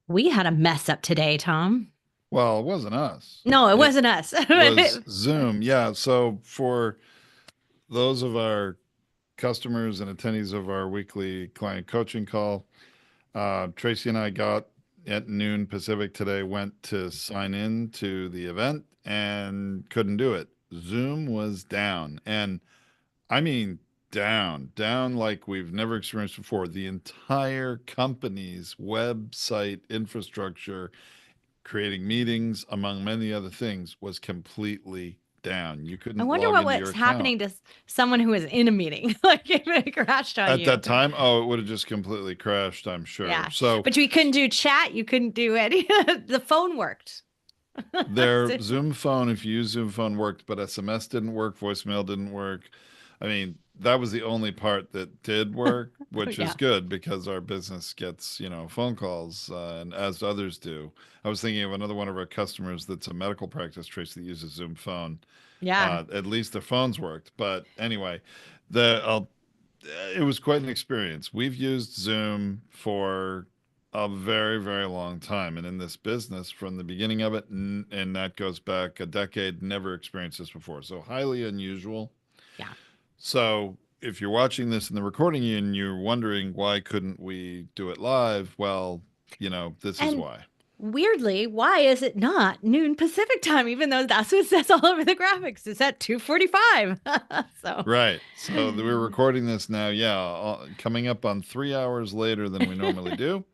We had a mess up today, Tom. Well, it wasn't us. No, it It wasn't us. was Zoom. Yeah. So for those of our customers and attendees of our weekly client coaching call, Tracy and I got at noon Pacific today, went to sign in to the event and couldn't do it. Zoom was down. And I mean, down like we've never experienced before. The entire company's website infrastructure creating meetings, among many other things, was completely down. You I couldn't wonder log what into your was account. happening to someone who was in a meeting, like if it crashed on At you. that time, oh, it would have just completely crashed, I'm sure. Yeah, So but we couldn't do chat. You couldn't do any. The phone worked. their So- Zoom phone, if you use Zoom phone, worked, but SMS didn't work, voicemail didn't work. I mean, that was the only part that did work, which is yeah, good because our business gets, phone calls, and as others do. I was thinking of another one of our customers that's a medical practice, Trace, that uses Zoom phone. yeah. At least their phones worked. But anyway, the it was quite an experience. We've used Zoom for a very, very long time, and in this business, from the beginning of it, and that goes back a decade, never experienced this before. So highly unusual. Yeah. So if you're watching this in the recording and you're wondering why couldn't we do it live, well, this is And why. weirdly, why is it not noon Pacific time, even though that's what it says all over the graphics? It's at 2:45. So, Right. So we're recording this now, yeah, coming up on 3 hours later than we normally do.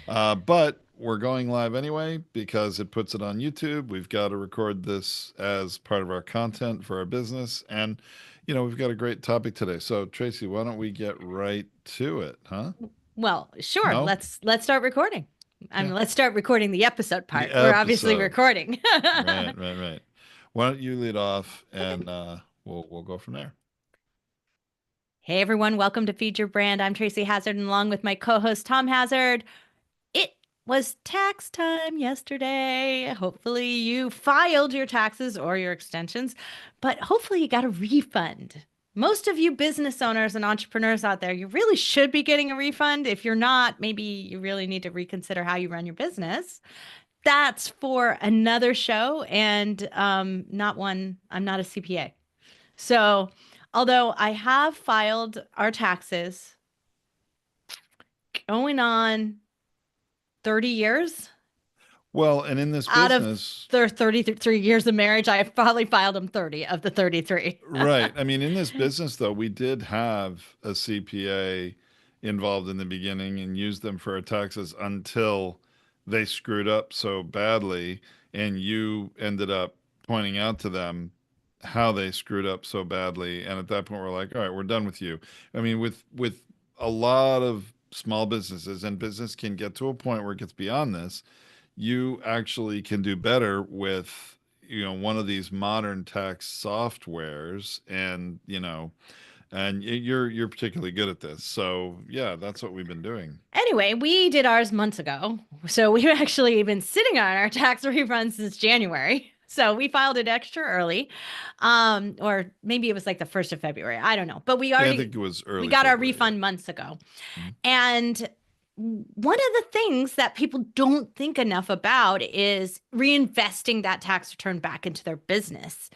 But we're going live anyway because it puts it on YouTube. We've got to record this as part of our content for our business. And, we've got a great topic today. So, Tracy, why don't we get right to it, huh? well, sure. No? Let's start recording. I Yeah. mean, let's start recording the episode The part. We're obviously episode. recording. Right, right, right. Why don't you lead off and we'll go from there. Hey everyone, welcome to Feed Your Brand. I'm Tracy Hazard, and along with my co-host Tom Hazard. It was tax time yesterday. Hopefully you filed your taxes or your extensions, but hopefully you got a refund. Most of you business owners and entrepreneurs out there, you really should be getting a refund. If you're not, maybe you really need to reconsider how you run your business. That's for another show and not one. I'm not a CPA. So, although I have filed our taxes going on 30 years Well, and in this out of business, their 33 years of marriage, I have probably filed them 30 of the 33. right. I mean, in this business, though, we did have a CPA involved in the beginning and used them for our taxes until they screwed up so badly. And you ended up pointing out to them how they screwed up so badly. And at that point, we're like, all right, we're done with you. I mean, with a lot of small businesses, and business can get to a point where it gets beyond this, you actually can do better with one of these modern tax softwares, and you're particularly good at this, so yeah, that's what we've been doing. Anyway, we did ours months ago. So we've actually been sitting on our tax refund since January. So we filed it extra early. Or maybe it was like the 1st of February. I don't know. But Yeah, I think it was we early got our February. refund months ago. Yeah. And one of the things that people don't think enough about is reinvesting that tax return back into their business.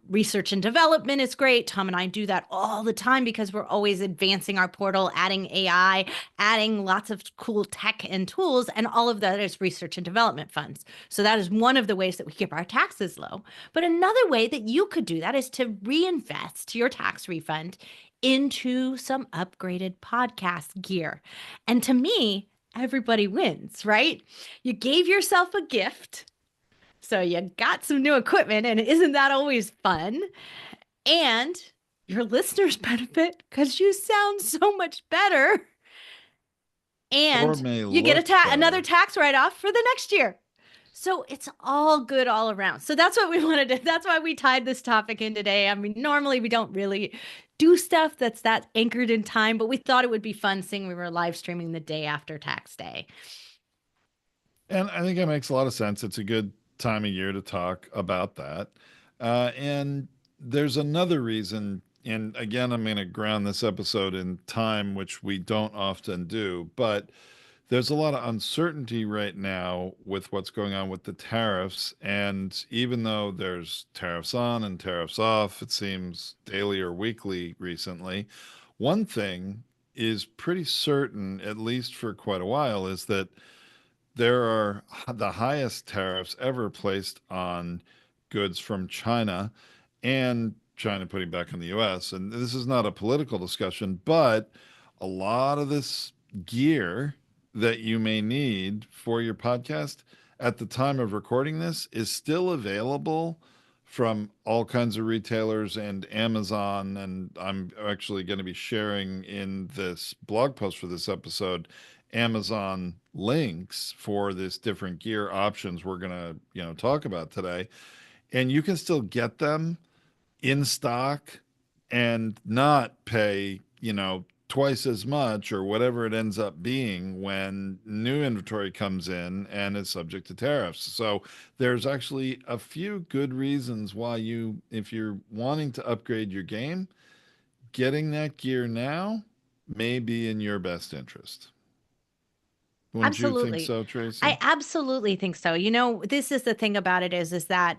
Research and development is great. Tom and I do that all the time because we're always advancing our portal, adding AI, adding lots of cool tech and tools, and all of that is research and development funds. So that is one of the ways that we keep our taxes low. But another way that you could do that is to reinvest your tax refund into some upgraded podcast gear. And to me, everybody wins, right? You gave yourself a gift. So you got some new equipment, and isn't that always fun? And your listeners benefit because you sound so much better. Or And may you get look another better. tax write off for the next year. So it's all good all around. So that's what we wanted to, that's why we tied this topic in today. I mean, normally we don't really do stuff that's that anchored in time, but we thought it would be fun seeing we were live streaming the day after tax day. And I think it makes a lot of sense. It's a good time of year to talk about that. And there's another reason, and again, I'm going to ground this episode in time, which we don't often do, but there's a lot of uncertainty right now with what's going on with the tariffs. And even though there's tariffs on and tariffs off, it seems daily or weekly recently, one thing is pretty certain, at least for quite a while, is that there are the highest tariffs ever placed on goods from China and China putting back on the US. And this is not a political discussion, but a lot of this gear that you may need for your podcast at the time of recording this is still available from all kinds of retailers and Amazon. And I'm actually going to be sharing in this blog post for this episode Amazon links for this different gear options we're going to, talk about today. And you can still get them in stock and not pay, twice as much or whatever it ends up being when new inventory comes in and is subject to tariffs. So there's actually a few good reasons why if you're wanting to upgrade your game, getting that gear now may be in your best interest. Wouldn't you think Absolutely. so, I Tracy? absolutely think so. This is the thing about it is that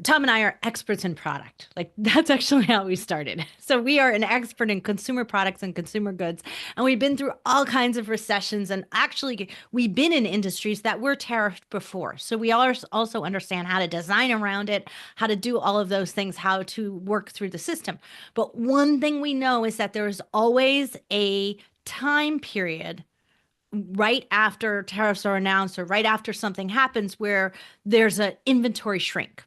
Tom and I are experts in product. Like that's actually how we started. So we are an expert in consumer products and consumer goods. And we've been through all kinds of recessions. And actually, we've been in industries that were tariffed before. So we also understand how to design around it, how to do all of those things, how to work through the system. But one thing we know is that there is always a time period right after tariffs are announced or right after something happens where there's an inventory shrink.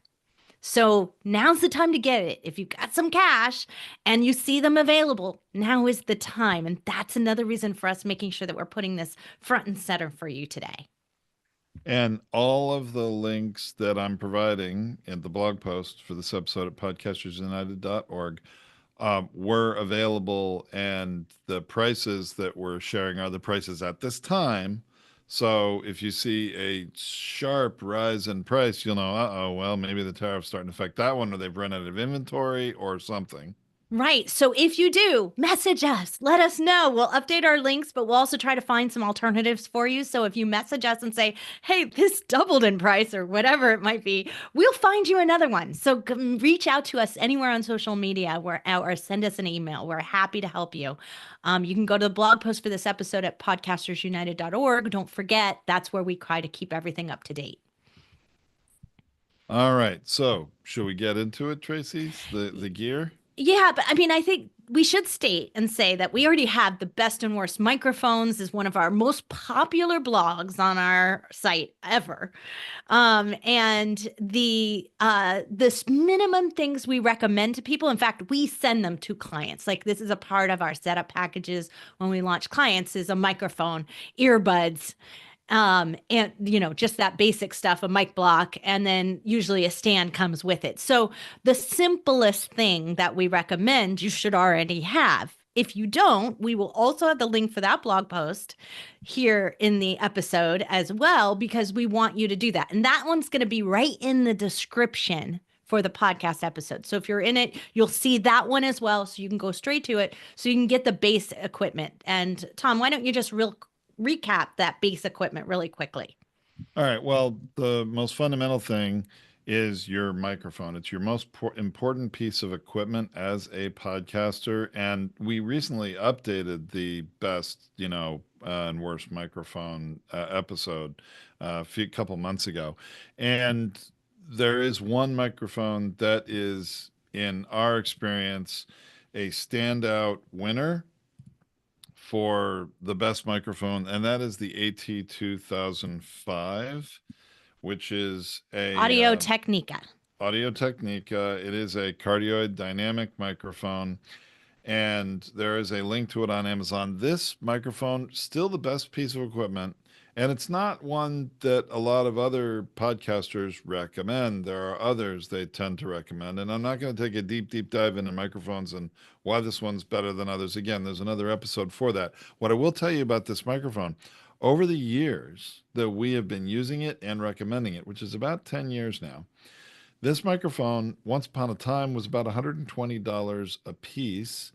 So now's the time to get it. If you've got some cash and you see them available, now is the time. And that's another reason for us making sure that we're putting this front and center for you today. And all of the links that I'm providing in the blog post for this episode at podcastersunited.org were available, and the prices that we're sharing are the prices at this time. So if you see a sharp rise in price, you'll know, well, maybe the tariff's starting to affect that one, or they've run out of inventory or something. Right. So if you do, message us. Let us know. We'll update our links, but we'll also try to find some alternatives for you. So if you message us and say, hey, this doubled in price or whatever it might be, we'll find you another one. So reach out to us anywhere on social media or send us an email. We're happy to help you. You can go to the blog post for this episode at podcastersunited.org. Don't forget, that's where we try to keep everything up to date. All right. So should we get into it, Tracy's the gear? Yeah, but I mean, I think we should state and say that we already have the best and worst microphones is one of our most popular blogs on our site ever. And this minimum things we recommend to people. In fact, we send them to clients. Like this is a part of our setup packages when we launch clients is a microphone, earbuds, and just that basic stuff, a mic block, and then usually a stand comes with it. So the simplest thing that we recommend you should already have. If you don't, we will also have the link for that blog post here in the episode as well, because we want you to do that. And that one's going to be right in the description for the podcast episode. So if you're in it, you'll see that one as well. So you can go straight to it so you can get the base equipment. And Tom, why don't you just recap that base equipment really quickly? All right. Well, the most fundamental thing is your microphone. It's your most important piece of equipment as a podcaster. And we recently updated the best, and worst microphone episode a couple months ago. And there is one microphone that is, in our experience, a standout winner for the best microphone, and that is the AT 2005, which is a Audio Technica. Audio Technica. It is a cardioid dynamic microphone, and there is a link to it on Amazon. This microphone, still the best piece of equipment, and it's not one that a lot of other podcasters recommend. There are others they tend to recommend, and I'm not going to take a deep dive into microphones and why this one's better than others. Again, there's another episode for that. What I will tell you about this microphone, over the years that we have been using it and recommending it, which is about 10 years now, this microphone, once upon a time, was about $120 a piece.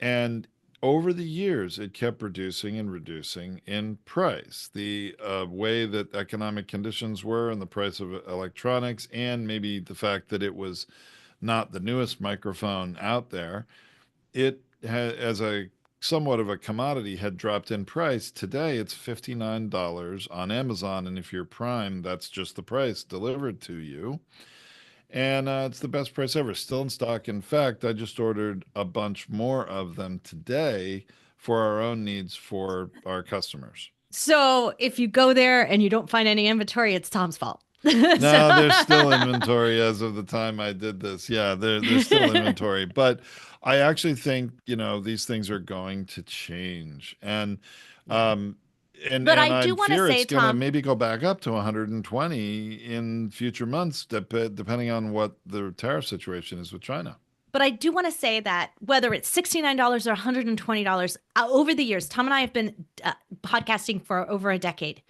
And over the years, it kept reducing and reducing in price. The way that economic conditions were and the price of electronics, and maybe the fact that it was not the newest microphone out there, as a somewhat of a commodity, had dropped in price. Today, it's $59 on Amazon, and if you're Prime, that's just the price delivered to you. And it's the best price ever. Still in stock. In fact, I just ordered a bunch more of them today for our own needs for our customers. So if you go there and you don't find any inventory, it's Tom's fault. So No, there's still inventory as of the time I did this. Yeah, there's still inventory, but I actually think, these things are going to change. yeah. Um But I I do want to fear say, it's going to Tom, maybe go back up to 120 in future months, depending on what the tariff situation is with China. but I do want to say that whether it's $69 or $120, over the years, Tom and I have been podcasting for over a decade.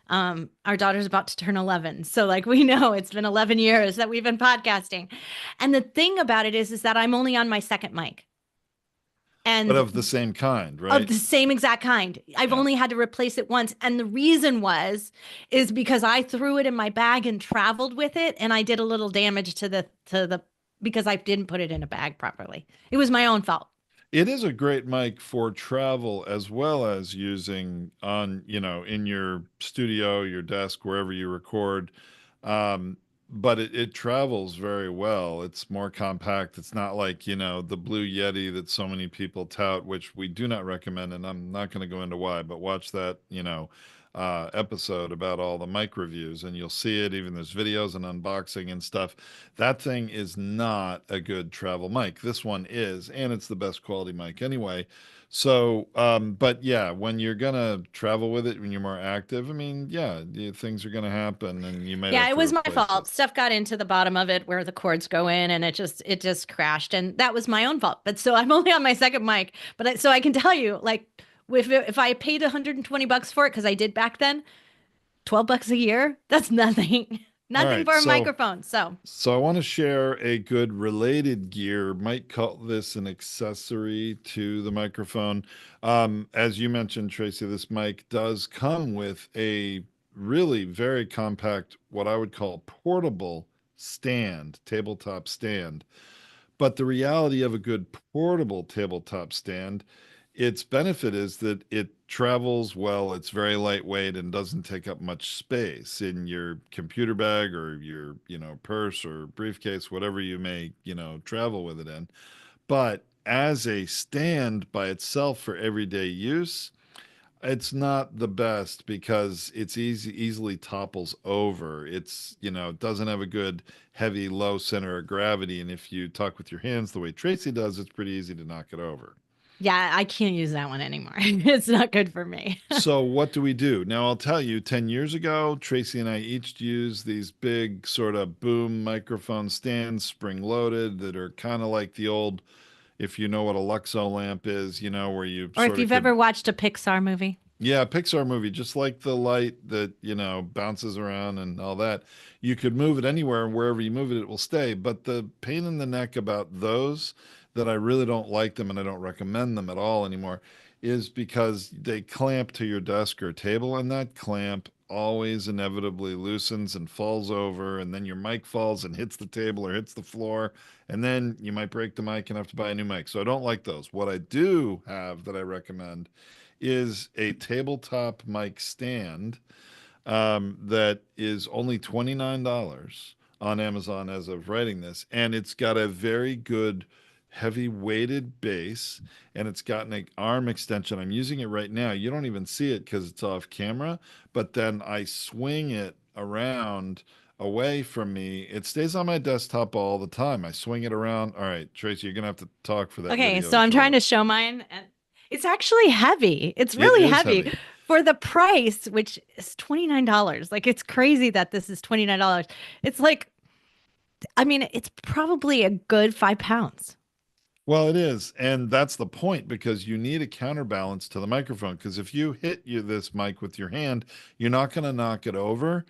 Our daughter's about to turn 11. So like we know it's been 11 years that we've been podcasting. And the thing about it is that I'm only on my second mic But and of the same kind, of right? the same exact kind. I've Yeah. only had to replace it once. And the reason is because I threw it in my bag and traveled with it. And I did a little damage because I didn't put it in a bag properly. It was my own fault. It is a great mic for travel as well as using on, in your studio, your desk, wherever you record. Um, but it travels very well. It's more compact. It's not like, the Blue Yeti that so many people tout, which we do not recommend. And I'm not going to go into why, but watch that, episode about all the mic reviews and you'll see it. Even there's videos and unboxing and stuff. That thing is not a good travel mic. This one is, and it's the best quality mic anyway. So, but yeah, when you're gonna travel with it, when you're more active, I mean, yeah, things are gonna happen, and you might Yeah, have it to was my replace it. fault. Stuff got into the bottom of it where the cords go in and it just crashed and that was my own fault. But so I'm only on my second mic, so I can tell you like if I paid $120 for it cuz I did back then, $12 a year, that's nothing. All Nothing right, for a microphone. So, so I want to share a good related gear. Might call this an accessory to the microphone. As you mentioned, Tracy, this mic does come with a really very compact, what I would call portable stand, tabletop stand. But the reality of a good portable tabletop stand, its benefit is that it travels well, it's very lightweight and doesn't take up much space in your computer bag or your, purse or briefcase, whatever you may, travel with it in. But as a stand by itself for everyday use, it's not the best because it's easily topples over. It doesn't have a good heavy low center of gravity. And if you talk with your hands the way Tracy does, it's pretty easy to knock it over. yeah, I can't use that one anymore. It's not good for me. So what do we do? Now I'll tell you, 10 years ago, Tracy and I each used these big sort of boom microphone stands, spring loaded, that are kind of like the old, if you know what a Luxo lamp is, where you Or if sort of you've ever could. watched a Pixar movie. Yeah, Pixar movie, just like the light that, bounces around and all that. You could move it anywhere, and wherever you move it, it will stay. But the pain in the neck about those, that I really don't like them and I don't recommend them at all anymore, is because they clamp to your desk or table, and that clamp always inevitably loosens and falls over, and then your mic falls and hits the table or hits the floor, and then you might break the mic and have to buy a new mic. So I don't like those. What I do have that I recommend is a tabletop mic stand that is only $29 on Amazon as of writing this. And it's got a very good heavy weighted base, and it's got an arm extension. I'm using it right now. You don't even see it because it's off camera, but then I swing it around away from me. It stays on my desktop all the time. I swing it around. All right, Tracy, you're going to have to talk for that Okay, video so to I'm show trying it. to show mine and it's actually heavy. It's It really is heavy heavy. for the price, which is $29. Like it's crazy that this is $29. It's like, I mean, it's probably a good 5 pounds. Well, it is. And that's the point, because you need a counterbalance to the microphone. Because if you hit this mic with your hand, you're not going to knock it over.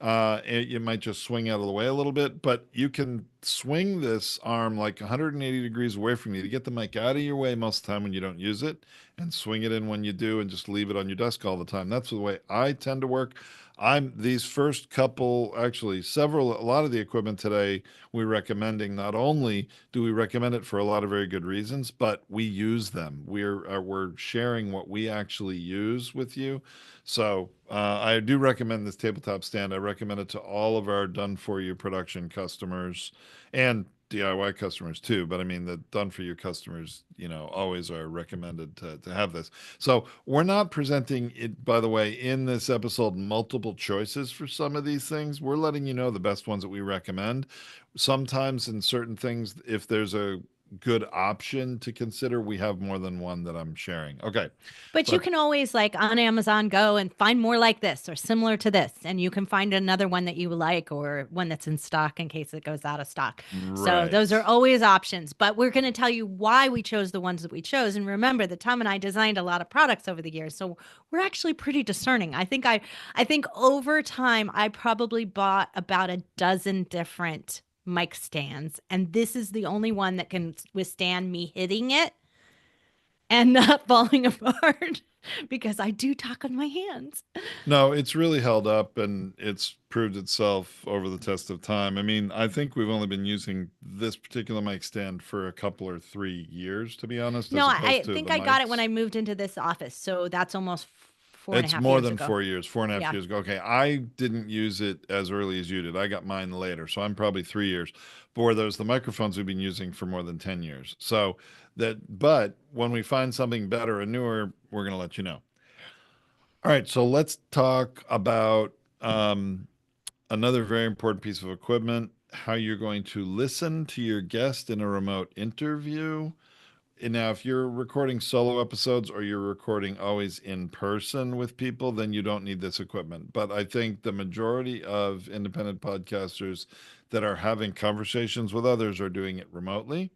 You might just swing out of the way a little bit, but you can swing this arm like 180 degrees away from you to get the mic out of your way most of the time when you don't use it, and swing it in when you do, and just leave it on your desk all the time. That's the way I tend to work. I'm these first couple, actually, a lot of the equipment today we're recommending. Not only do we recommend it for a lot of very good reasons, but we use them. We're sharing what we actually use with you. So I do recommend this tabletop stand. I recommend it to all of our done for you production customers and DIY customers too. But I mean, the done for you customers, always are recommended to have this. So we're not presenting it, by the way, in this episode, multiple choices for some of these things. We're letting you know the best ones that we recommend. Sometimes in certain things, if there's a good option to consider, we have more than one that I'm sharing. Okay. But you But can always like on Amazon go and find more like this or similar to this. And you can find another one that you like or one that's in stock in case it goes out of stock. So those are right. always options. But we're going to tell you why we chose the ones that we chose. And remember that Tom and I designed a lot of products over the years. So we're actually pretty discerning. I think over time I probably bought about a dozen different mic stands. And this is the only one that can withstand me hitting it and not falling apart because I do talk on my hands. No, it's really held up and it's proved itself over the test of time. I mean, I think we've only been using this particular mic stand for a couple or 3 years, to be honest, No, as I opposed to think the I got it when mics. I moved into this office. So that's almost four and a It's half more years than ago. 4 years, 4.5 Yeah. years ago. Okay, I didn't use it as early as you did. I got mine later, so I'm probably 3 years. But where there's the microphones we've been using for more than 10 years. But when we find something better and newer, we're going to let you know. All right, so let's talk about another very important piece of equipment, how you're going to listen to your guest in a remote interview. And now, if you're recording solo episodes or you're recording always in person with people, then you don't need this equipment. But I think the majority of independent podcasters that are having conversations with others are doing it remotely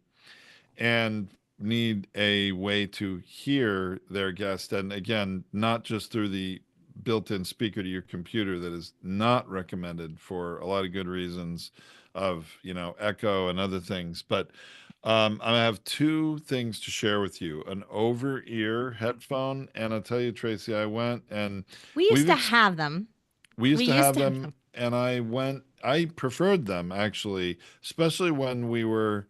and need a way to hear their guest. And again, not just through the built in speaker to your computer that is not recommended for a lot of good reasons of, echo and other things. But I have two things to share with you, an over ear headphone. And I'll tell you, Tracy, I went and We used we've, to ex- have them. we We used to used have to have them them. and I preferred them actually, especially when we were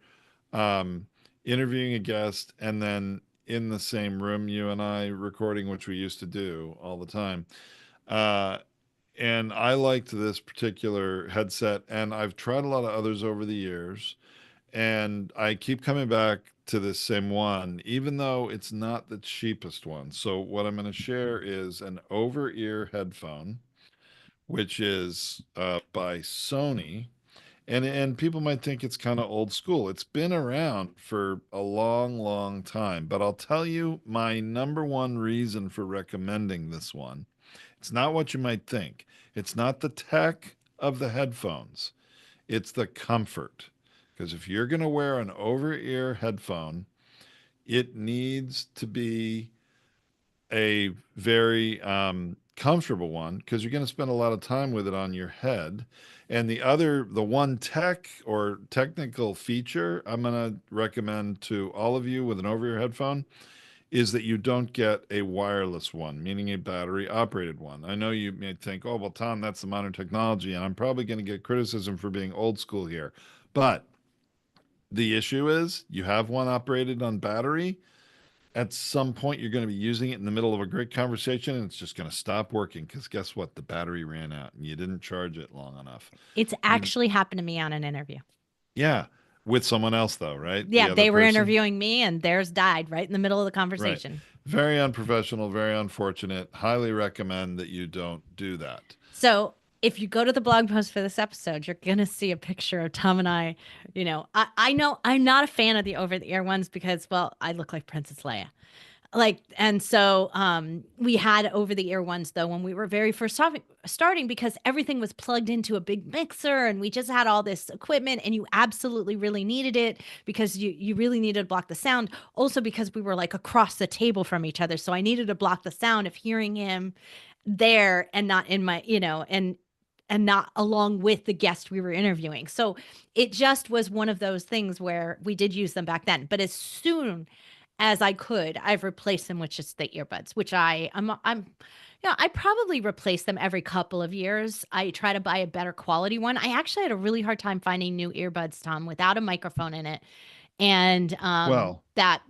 um, interviewing a guest and then in the same room, you and I recording, which we used to do all the time. Uh, and I liked this particular headset, and I've tried a lot of others over the years, and I keep coming back to this same one, even though it's not the cheapest one. So, what I'm going to share is an over ear headphone, which is by Sony, and people might think it's kind of old school. It's been around for a long, long time. But I'll tell you my number one reason for recommending this one. It's not what you might think. It's not the tech of the headphones. It's the comfort. Because if you're going to wear an over-ear headphone, it needs to be a very comfortable one because you're going to spend a lot of time with it on your head. And the one tech or technical feature I'm going to recommend to all of you with an over ear headphone is that you don't get a wireless one, meaning a battery operated one. I know you may think, oh, well, Tom, that's the modern technology. And I'm probably going to get criticism for being old school here. But the issue is you have one operated on battery at some point you're going to be using it in the middle of a great conversation and it's just going to stop working because guess what, the battery ran out and you didn't charge it long enough. It's You actually happened to me on an interview. Yeah, with someone else though, right? The Yeah, other they were person. interviewing me and theirs died right in the middle of the Right. conversation. Very unprofessional, very unfortunate. Highly recommend that you don't do that. So if you go to the blog post for this episode, you're going to see a picture of Tom and I. I know I'm not a fan of the over the ear ones because, well, I look like Princess Leia. And so we had over the ear ones though when we were very first starting because everything was plugged into a big mixer and we just had all this equipment and you absolutely really needed it because you really needed to block the sound, also because we were like across the table from each other, so I needed to block the sound of hearing him there and not in my, and and not along with the guest we were interviewing. So it just was one of those things where we did use them back then. But as soon as I could, I've replaced them with just the earbuds, which I probably replace them every couple of years. I try to buy a better quality one. I actually had a really hard time finding new earbuds, Tom, without a microphone in it, and Well, all that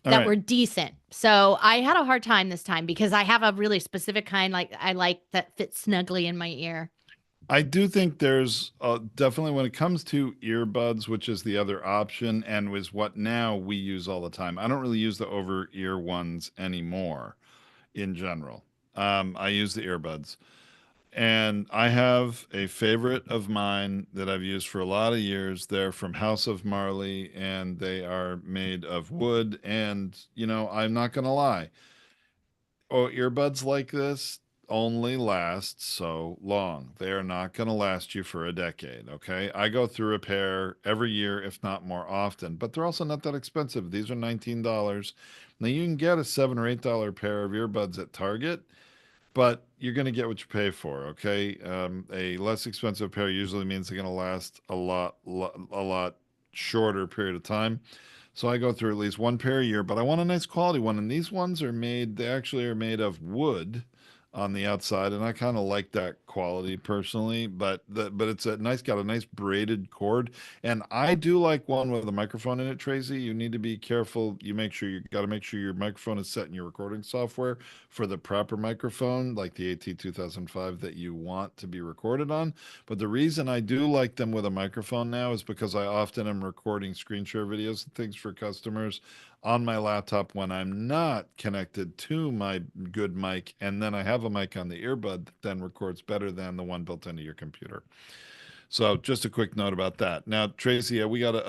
right. were decent. So I had a hard time this time because I have a really specific kind, like I like that fits snugly in my ear. I do think there's definitely when it comes to earbuds, which is the other option and was what now we use all the time. I don't really use the over ear ones anymore in general. I use the earbuds. And I have a favorite of mine that I've used for a lot of years. They're from House of Marley and they are made of wood. And, I'm not going to lie. Oh, earbuds like this only last so long. They are not going to last you for a decade, okay? I go through a pair every year, if not more often, but they're also not that expensive. These are $19. Now you can get a $7 or $8 pair of earbuds at Target, but you're going to get what you pay for, okay? A less expensive pair usually means they're going to last a lot shorter period of time. So I go through at least one pair a year, but I want a nice quality one. And these ones are made, they actually are made of wood on the outside, and I kind of like that quality personally. But it's got a nice braided cord, and I do like one with a microphone in it. Tracy, you need to be careful. You got to make sure your microphone is set in your recording software for the proper microphone, like the AT 2005 that you want to be recorded on. But the reason I do like them with a microphone now is because I often am recording screen share videos and things for customers on my laptop when I'm not connected to my good mic, and then I have a mic on the earbud that then records better than the one built into your computer. So just a quick note about that. Now, Tracy, we got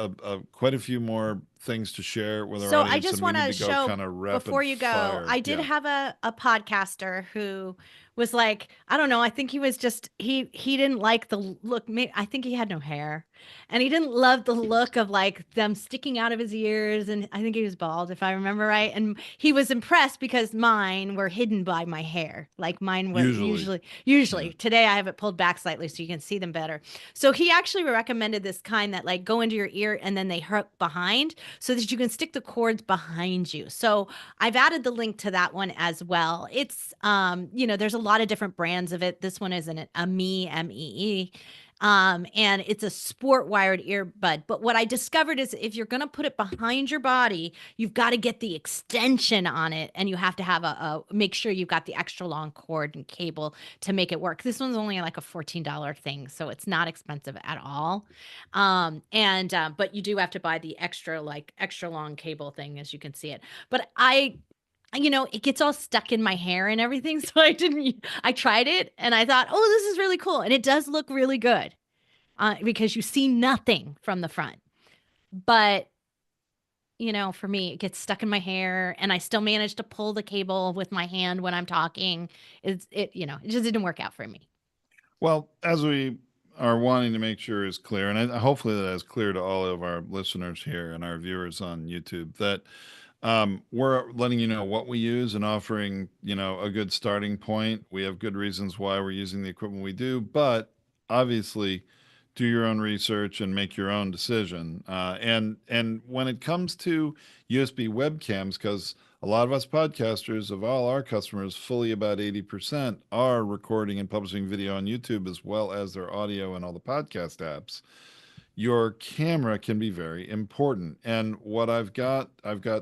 quite a few more things to share with our So I audience, just and we want need to to go show kind of before rapid you go, fire. I did Yeah, have a podcaster who was like, I don't know, I think he was just he didn't like the look. I think he had no hair, and he didn't love the look of like them sticking out of his ears, and I think he was bald if I remember right. And he was impressed because mine were hidden by my hair. Like mine were usually. usually Yeah. today I have it pulled back slightly so you can see them better. So he actually recommended this kind that like go into your ear and then they hook behind so that you can stick the cords behind you. So I've added the link to that one as well. It's there's a lot of different brands of it. This one is a MEE. And it's a sport wired earbud. But what I discovered is if you're going to put it behind your body, you've got to get the extension on it, and you have to have make sure you've got the extra long cord and cable to make it work. This one's only like a $14 thing, so it's not expensive at all. And but you do have to buy the extra long cable thing, as you can see it. But it gets all stuck in my hair and everything. So I tried it and I thought, oh, this is really cool. And it does look really good because you see nothing from the front. But, for me, it gets stuck in my hair and I still manage to pull the cable with my hand when I'm talking. It just didn't work out for me. Well, as we are wanting to make sure is clear, and hopefully that is clear to all of our listeners here and our viewers on YouTube, that we're letting you know what we use and offering, a good starting point. We have good reasons why we're using the equipment we do, but obviously do your own research and make your own decision. And when it comes to USB webcams, because a lot of us podcasters, of all our customers, fully about 80% are recording and publishing video on YouTube as well as their audio and all the podcast apps. Your camera can be very important. And what I've got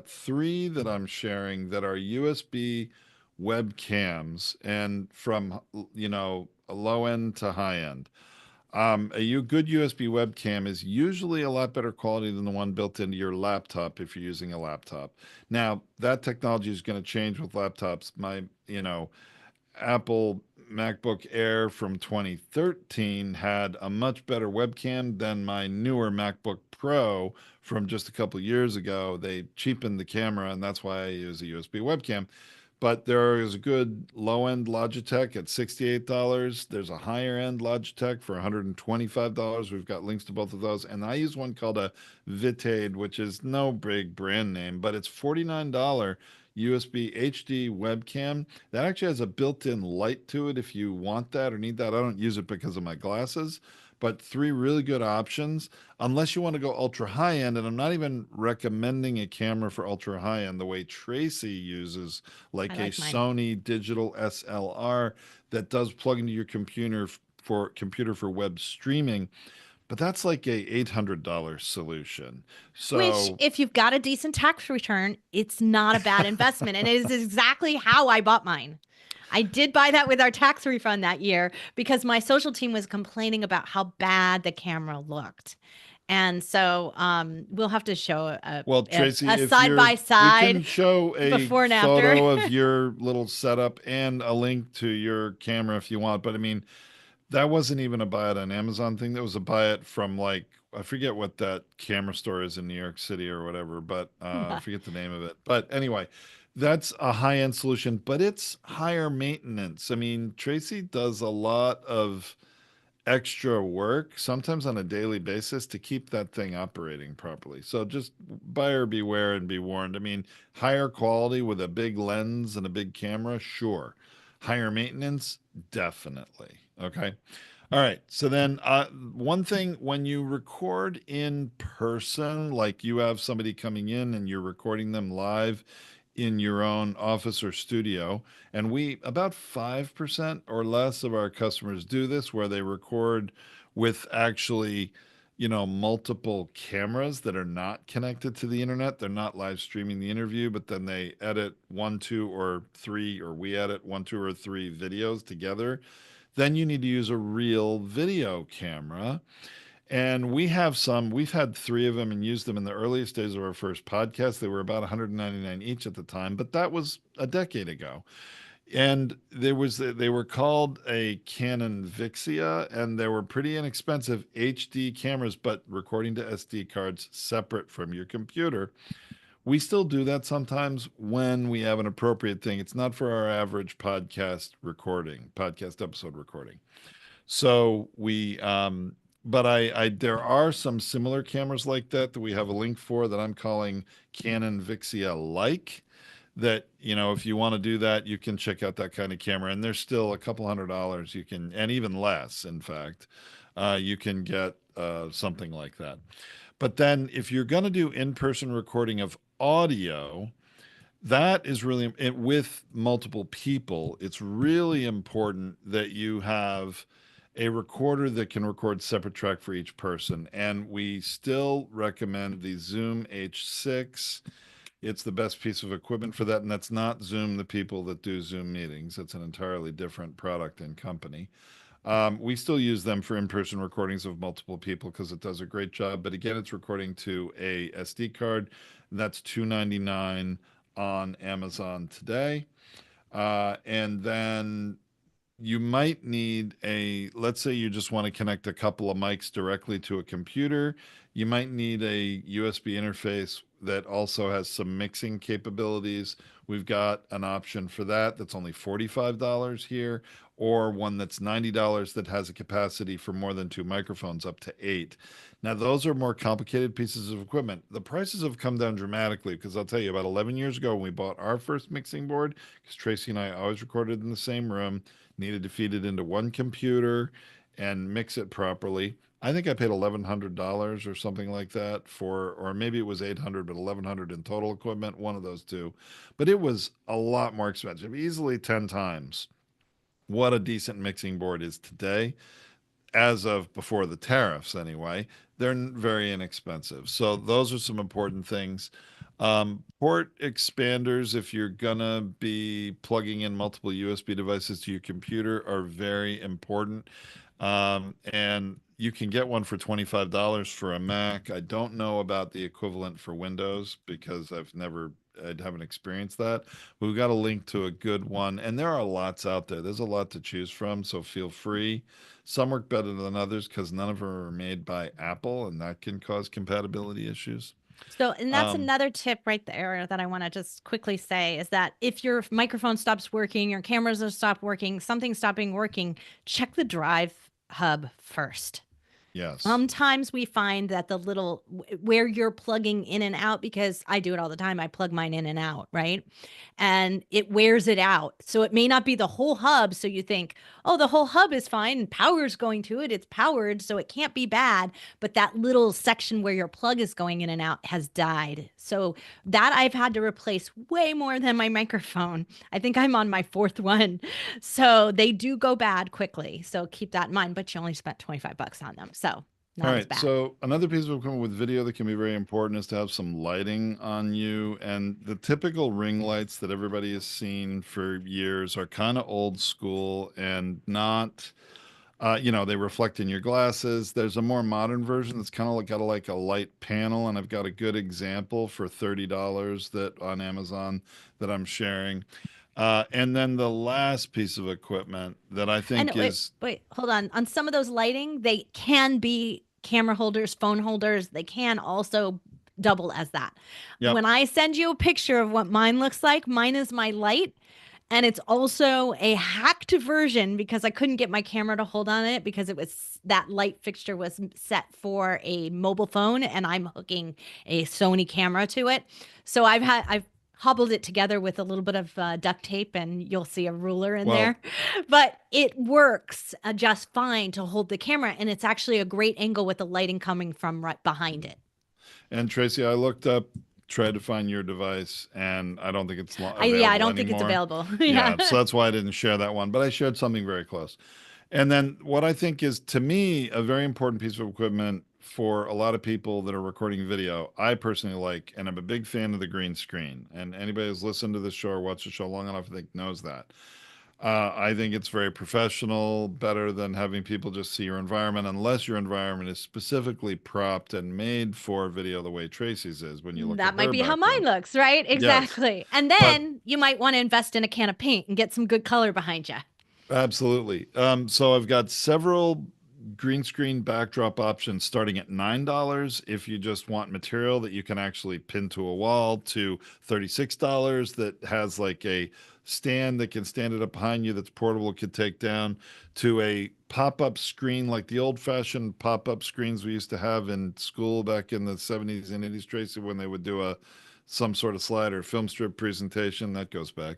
three that I'm sharing that are USB webcams and from, a low end to high end. Good USB webcam is usually a lot better quality than the one built into your laptop if you're using a laptop. Now, that technology is going to change with laptops. Apple MacBook Air from 2013 had a much better webcam than my newer MacBook Pro from just a couple years ago. They cheapened the camera, and that's why I use a USB webcam. But there is a good low end Logitech at $68. There's a higher end Logitech for $125. We've got links to both of those. And I use one called a Vitade, which is no big brand name, but it's $49 USB HD webcam that actually has a built-in light to it if you want that or need that. I don't use it because of my glasses, but three really good options unless you want to go ultra high end. And I'm not even recommending a camera for ultra high end the way Tracy uses, I like a like mine. Sony digital SLR that does plug into your computer for web streaming, but that's like a $800 solution. Which, So, if you've got a decent tax return, it's not a bad investment. And it is exactly how I bought mine. I did buy that with our tax refund that year because my social team was complaining about how bad the camera looked. And so we'll have to show well, a Tracy, side by we side can show a before and after. photo of your little setup and a link to your camera if you want. But I mean, that wasn't even a buy it on Amazon thing. That was a buy it from like, I forget what that camera store is in New York City or whatever, but I forget the name of it. But anyway, that's a high end solution, but it's higher maintenance. I mean, Tracy does a lot of extra work, sometimes on a daily basis, to keep that thing operating properly. So just buyer beware and be warned. I mean, higher quality with a big lens and a big camera, sure. Higher maintenance, definitely. Okay. All right. So then, one thing when you record in person, like you have somebody coming in and you're recording them live in your own office or studio, and we about 5% or less of our customers do this where they record with actually, multiple cameras that are not connected to the internet. They're not live streaming the interview, but then they edit one, two, or three, or we edit one, two, or three videos together. Then you need to use a real video camera. And we've had three of them and used them in the earliest days of our first podcast. They were about 199 each at the time, but that was a decade ago. And they were called a Canon Vixia, and they were pretty inexpensive HD cameras, but recording to SD cards separate from your computer. We still do that sometimes when we have an appropriate thing. It's not for our average podcast episode recording. So but there are some similar cameras like that we have a link for that I'm calling Canon Vixia like. That, if you want to do that, you can check out that kind of camera, and there's still a couple $100 you can, and even less, in fact, you can get something like that. But then, if you're going to do in-person recording of audio, that is really with multiple people. It's really important that you have a recorder that can record separate track for each person. And we still recommend the Zoom H6. It's the best piece of equipment for that. And that's not Zoom, the people that do Zoom meetings. It's an entirely different product and company. We still use them for in-person recordings of multiple people because it does a great job. But again, it's recording to a SD card. That's $299 on Amazon today. And then you might need let's say you just want to connect a couple of mics directly to a computer. You might need a USB interface that also has some mixing capabilities. We've got an option for that that's only $45 here, or one that's $90 that has a capacity for more than two microphones up to eight. Now, those are more complicated pieces of equipment. The prices have come down dramatically because I'll tell you, about 11 years ago, when we bought our first mixing board, because Tracy and I always recorded in the same room, needed to feed it into one computer and mix it properly. I think I paid $1,100 or something like that or maybe it was 800, but 1,100 in total equipment, one of those two. But it was a lot more expensive, easily 10 times what a decent mixing board is today, as of before the tariffs anyway. They're very inexpensive. So those are some important things. Port expanders, if you're gonna be plugging in multiple USB devices to your computer, are very important. And you can get one for $25 for a Mac. I don't know about the equivalent for Windows because I haven't experienced that. We've got a link to a good one, and there are lots out there. There's a lot to choose from, so feel free. Some work better than others because none of them are made by Apple, and that can cause compatibility issues. So, and that's Um, another tip right there that I want to just quickly say is that if your microphone stops working, your cameras have stopped working, something's stopping working, check the drive hub first. Yes. Sometimes we find that the little where you're plugging in and out, because I do it all the time. I plug mine in and out, right? And it wears it out. So it may not be the whole hub. So you think, oh, the whole hub is fine and power's going to it. It's powered, so it can't be bad. But that little section where your plug is going in and out has died. So that I've had to replace way more than my microphone. I think I'm on my fourth one. So they do go bad quickly. So keep that in mind. But you only spent 25 bucks on them. So All not as right. bad. So another piece of equipment with video that can be very important is to have some lighting on you. And the typical ring lights that everybody has seen for years are kind of old school and not, they reflect in your glasses. There's a more modern version that's kind of like got like a light panel, and I've got a good example for $30 that on Amazon that I'm sharing. And then the last piece of equipment that I And think wait, is, wait, hold on. On some of those lighting, they can be camera holders, phone holders. They can also double as that. yep, When I send you a picture of what mine looks like, mine is my light. And it's also a hacked version because I couldn't get my camera to hold on it because it was that light fixture was set for a mobile phone and I'm hooking a Sony camera to it. So I've hobbled it together with a little bit of duct tape and you'll see a ruler in well, there. But it works just fine to hold the camera and it's actually a great angle with the lighting coming from right behind it. and Tracy, I looked up, tried to find your device, and I don't think it's Yeah, I available don't think it's anymore. available. Yeah. Yeah, so that's why I didn't share that one, but I shared something very close. And then what I think is, to me, a very important piece of equipment for a lot of people that are recording video, I personally like, and I'm a big fan of the green screen. And anybody who's listened to this show or watched the show long enough, I think knows that. I think it's very professional, better than having people just see your environment, unless your environment is specifically propped and made for video the way Tracy's is when you look at That might her be how mine background. looks, right? Yes. Exactly. And But then you might want to invest in a can of paint and get some good color behind you. absolutely. So I've got several green screen backdrop options starting at $9 if you just want material that you can actually pin to a wall, to $36 that has like a stand that can stand it up behind you that's portable, could take down, to a pop-up screen like the old-fashioned pop-up screens we used to have in school back in the 70s and 80s, Tracy, when they would do a some sort of slide or film strip presentation that goes back.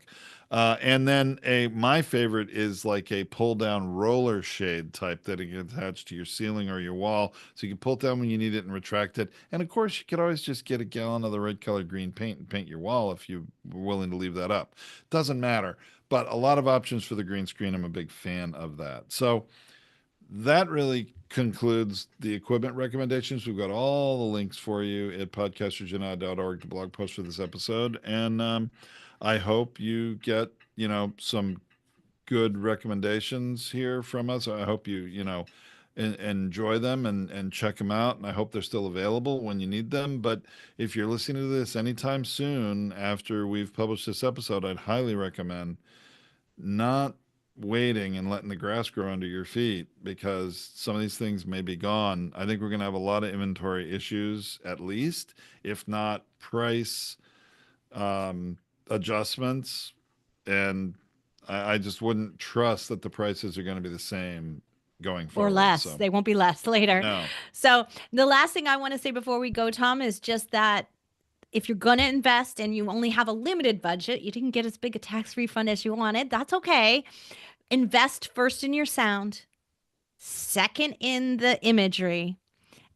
And then a my favorite is like a pull down roller shade type that you can attach to your ceiling or your wall, so you can pull it down when you need it and retract it. And of course, you could always just get a gallon of the red colored green paint and paint your wall if you're willing to leave that up. Doesn't matter, but a lot of options for the green screen. I'm a big fan of that. So that really concludes the equipment recommendations. We've got all the links for you at podcastersunited.org, the blog post for this episode. And I hope you get, some good recommendations here from us. I hope you enjoy them and check them out. And I hope they're still available when you need them. But if you're listening to this anytime soon after we've published this episode, I'd highly recommend not waiting and letting the grass grow under your feet, because some of these things may be gone. I think we're going to have a lot of inventory issues, at least, if not price adjustments. And I just wouldn't trust that the prices are going to be the same going Or forward. less. So, They won't be less later. no. So, the last thing I want to say before we go, Tom, is just that if you're going to invest and you only have a limited budget, you didn't get as big a tax refund as you wanted, that's okay. Invest first in your sound, second in the imagery,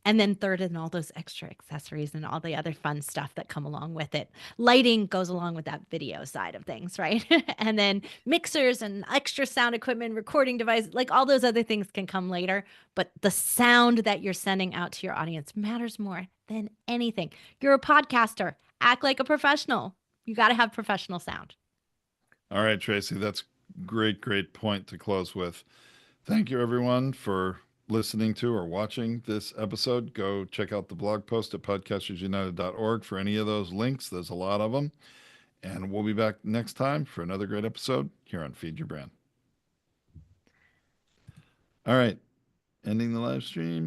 and then third in all those extra accessories and all the other fun stuff that come along with it. Lighting goes along with that video side of things, right? And then mixers and extra sound equipment, recording devices, like all those other things can come later. But the sound that you're sending out to your audience matters more than anything. You're a podcaster, act like a professional. You got to have professional sound. All right, Tracy, that's great point to close with. Thank you, everyone, for listening to or watching this episode. Go check out the blog post at podcastersunited.org for any of those links. There's a lot of them. And we'll be back next time for another great episode here on Feed Your Brand. All right, ending the live stream.